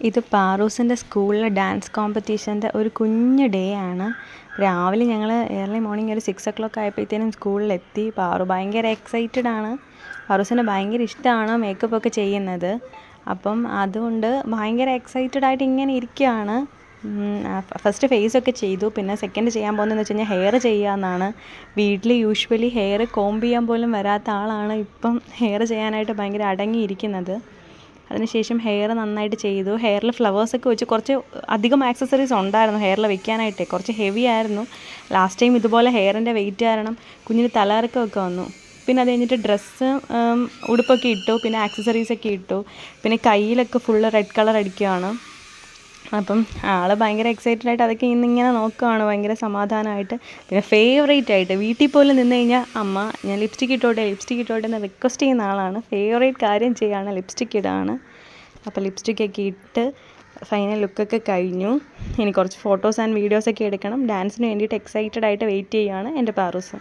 ഇത് പാറൂസിൻ്റെ സ്കൂളിലെ ഡാൻസ് കോമ്പറ്റീഷൻ്റെ ഒരു കുഞ്ഞു ഡേ ആണ്. രാവിലെ ഞങ്ങൾ ഏർലി മോർണിംഗ് ഒരു 6 o'clock ആയപ്പോഴത്തേനും സ്കൂളിലെത്തി. പാറു ഭയങ്കര എക്സൈറ്റഡ് ആണ്. പാറൂസിന് ഭയങ്കര ഇഷ്ടമാണ് മേക്കപ്പ് ഒക്കെ ചെയ്യുന്നത്. അപ്പം അതുകൊണ്ട് ഭയങ്കര എക്സൈറ്റഡ് ആയിട്ട് ഇങ്ങനെ ഇരിക്കുകയാണ്. ഫസ്റ്റ് ഫേസൊക്കെ ചെയ്തു. പിന്നെ സെക്കൻഡ് ചെയ്യാൻ പോകുന്നതെന്ന് വെച്ച് കഴിഞ്ഞാൽ ഹെയർ ചെയ്യാമെന്നാണ്. വീട്ടിൽ യൂഷ്വലി ഹെയർ കോംബ് ചെയ്യാൻ പോലും വരാത്ത ആളാണ് ഇപ്പം ഹെയർ ചെയ്യാനായിട്ട് ഭയങ്കര അടങ്ങിയിരിക്കുന്നത്. അതിനുശേഷം ഹെയർ നന്നായിട്ട് ചെയ്തു. ഹെയറിൽ ഫ്ലവേഴ്സൊക്കെ വെച്ച് കുറച്ച് അധികം ആക്സസറീസ് ഉണ്ടായിരുന്നു ഹെയറിൽ വെക്കാനായിട്ട്. കുറച്ച് ഹെവി ആയിരുന്നു. ലാസ്റ്റ് ടൈം ഇതുപോലെ ഹെയറിൻ്റെ വെയിറ്റ് കാരണം കുഞ്ഞിന് തലകറക്കമൊക്കെ വന്നു. പിന്നെ അത് കഴിഞ്ഞിട്ട് ഡ്രസ്സ് ഉടുപ്പൊക്കെ ഇട്ടു. പിന്നെ ആക്സസറീസൊക്കെ ഇട്ടു. പിന്നെ കയ്യിലൊക്കെ ഫുള്ള് റെഡ് കളർ അടിക്കുകയാണ്. അപ്പം ആൾ ഭയങ്കര എക്സൈറ്റഡ് ആയിട്ട് അതൊക്കെ ഇന്നിങ്ങനെ നോക്കുകയാണ് ഭയങ്കര സമാധാനമായിട്ട്. പിന്നെ ഫേവറേറ്റ് ആയിട്ട് വീട്ടിൽ പോലും നിന്ന് കഴിഞ്ഞാൽ അമ്മ ഞാൻ ലിപ്സ്റ്റിക് ഇട്ടോട്ടെ എന്ന് റിക്വസ്റ്റ് ചെയ്യുന്ന ആളാണ്. ഫേവറേറ്റ് കാര്യം ചെയ്യുകയാണ് ലിപ്സ്റ്റിക് ഇടാണ്. അപ്പോൾ ലിപ്സ്റ്റിക്കൊക്കെ ഇട്ട് ഫൈനൽ ലുക്കൊക്കെ കഴിഞ്ഞു. ഇനി കുറച്ച് ഫോട്ടോസ് ആൻഡ് വീഡിയോസൊക്കെ എടുക്കണം. ഡാൻസിന് വേണ്ടിയിട്ട് എക്സൈറ്റഡ് ആയിട്ട് വെയിറ്റ് ചെയ്യുകയാണ് എൻ്റെ പാറൂസ്.